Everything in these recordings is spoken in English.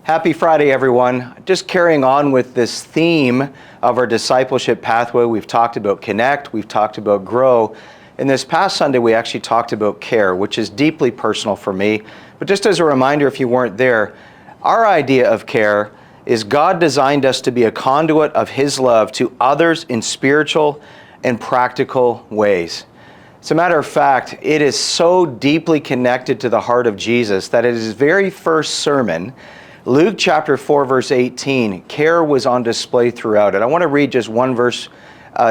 Happy Friday, everyone. Just carrying on with this theme of our discipleship pathway. We've talked about connect, we've talked about grow. And this past Sunday, we actually talked about care, which is deeply personal for me. But just as a reminder, if you weren't there, our idea of care is God designed us to be a conduit of His love to others in spiritual and practical ways. As a matter of fact, it is so deeply connected to the heart of Jesus that in His very first sermon, Luke chapter 4, verse 18, care was on display throughout it. I want to read just one verse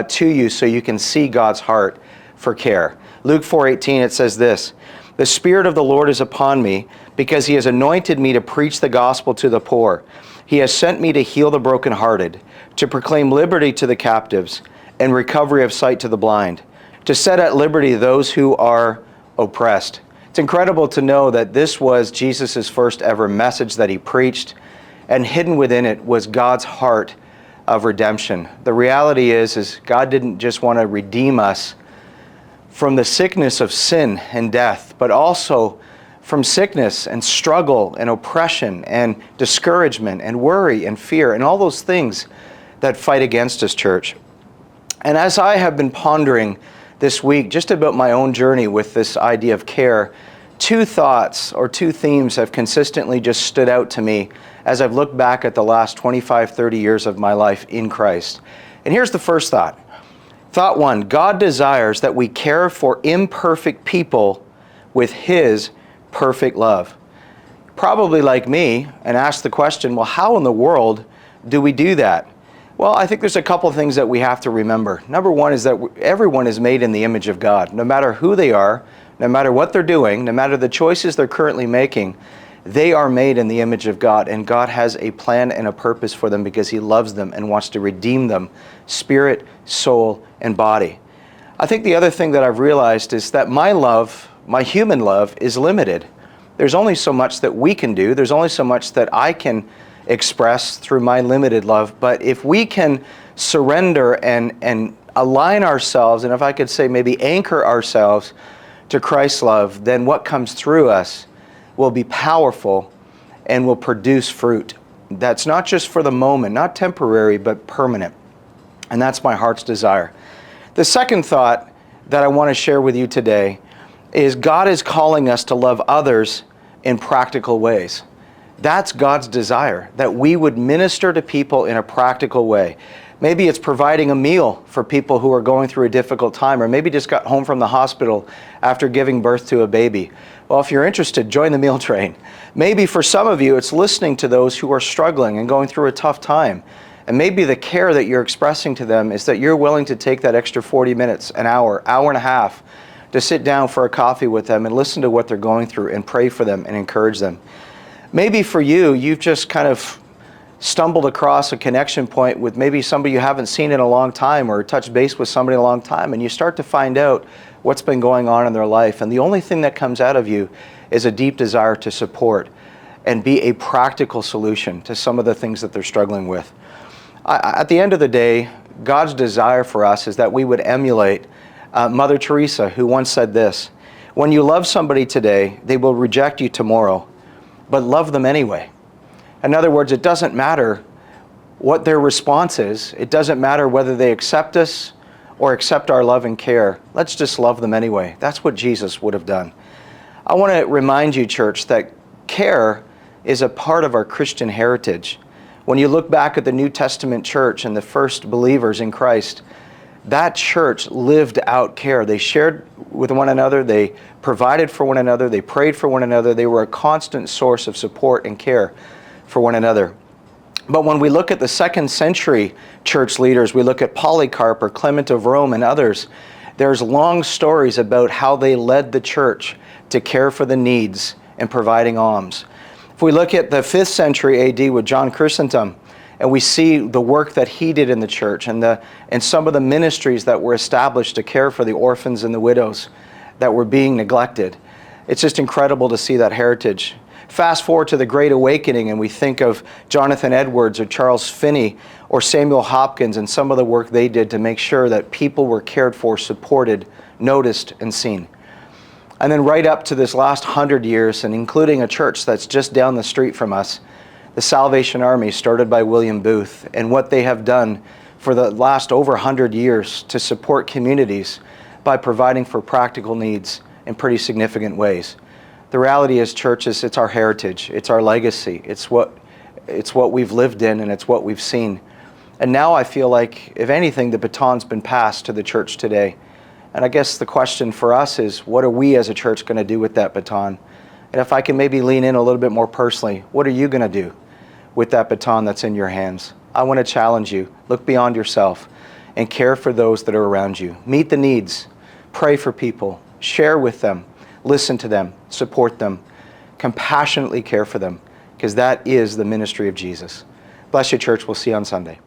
to you so you can see God's heart for care. Luke 4:18, it says this, "The Spirit of the Lord is upon me, because He has anointed me to preach the gospel to the poor. He has sent me to heal the brokenhearted, to proclaim liberty to the captives, and recovery of sight to the blind, to set at liberty those who are oppressed." It's incredible to know that this was Jesus' first ever message that He preached, and hidden within it was God's heart of redemption. The reality is God didn't just want to redeem us from the sickness of sin and death, but also from sickness and struggle and oppression and discouragement and worry and fear and all those things that fight against us, church. And as I have been pondering this week just about my own journey with this idea of care, two thoughts or two themes have consistently just stood out to me as I've looked back at the last 25, 30 years of my life in Christ. And here's the first thought. Thought one, God desires that we care for imperfect people with His perfect love. Probably like me, and ask the question, well, how in the world do we do that? Well, I think there's a couple of things that we have to remember. Number one is that everyone is made in the image of God. No matter who they are, no matter what they're doing, no matter the choices they're currently making, they are made in the image of God, and God has a plan and a purpose for them because He loves them and wants to redeem them, spirit, soul, and body. I think the other thing that I've realized is that my love, my human love, is limited. There's only so much that we can do. There's only so much that I can express through my limited love. But if we can surrender and align ourselves, and if I could say maybe anchor ourselves to Christ's love, then what comes through us will be powerful and will produce fruit. That's not just for the moment, not temporary, but permanent. And that's my heart's desire. The second thought that I want to share with you today is God is calling us to love others in practical ways. That's God's desire, that we would minister to people in a practical way. Maybe it's providing a meal for people who are going through a difficult time, or maybe just got home from the hospital after giving birth to a baby. Well, if you're interested, join the meal train. Maybe for some of you, it's listening to those who are struggling and going through a tough time. And maybe the care that you're expressing to them is that you're willing to take that extra 40 minutes, an hour, hour and a half, to sit down for a coffee with them and listen to what they're going through and pray for them and encourage them. Maybe for you, you've just kind of stumbled across a connection point with maybe somebody you haven't seen in a long time, or touched base with somebody in a long time, and you start to find out what's been going on in their life. And the only thing that comes out of you is a deep desire to support and be a practical solution to some of the things that they're struggling with. At the end of the day, God's desire for us is that we would emulate Mother Teresa, who once said this, "When you love somebody today, they will reject you tomorrow, but love them anyway." In other words, it doesn't matter what their response is. It doesn't matter whether they accept us or accept our love and care. Let's just love them anyway. That's what Jesus would have done. I want to remind you, church, that care is a part of our Christian heritage. When you look back at the New Testament church and the first believers in Christ, that church lived out care. They shared with one another. They provided for one another. They prayed for one another. They were a constant source of support and care for one another. But when we look at the second century church leaders, we look at Polycarp or Clement of Rome and others, there's long stories about how they led the church to care for the needs and providing alms. If we look at the 5th century AD with John Chrysostom, and we see the work that he did in the church and some of the ministries that were established to care for the orphans and the widows that were being neglected. It's just incredible to see that heritage. Fast forward to the Great Awakening, and we think of Jonathan Edwards or Charles Finney or Samuel Hopkins and some of the work they did to make sure that people were cared for, supported, noticed, and seen. And then right up to this last 100 years, and including a church that's just down the street from us, The Salvation Army, started by William Booth, and what they have done for the last over 100 years to support communities by providing for practical needs in pretty significant ways. The reality is, churches, it's our heritage, it's our legacy, it's what we've lived in, and it's what we've seen. And now I feel like, if anything, the baton's been passed to the church today. And I guess the question for us is, what are we as a church going to do with that baton? And if I can maybe lean in a little bit more personally, what are you going to do with that baton that's in your hands? I want to challenge you. Look beyond yourself and care for those that are around you. Meet the needs. Pray for people. Share with them. Listen to them. Support them. Compassionately care for them, because that is the ministry of Jesus. Bless you, church. We'll see you on Sunday.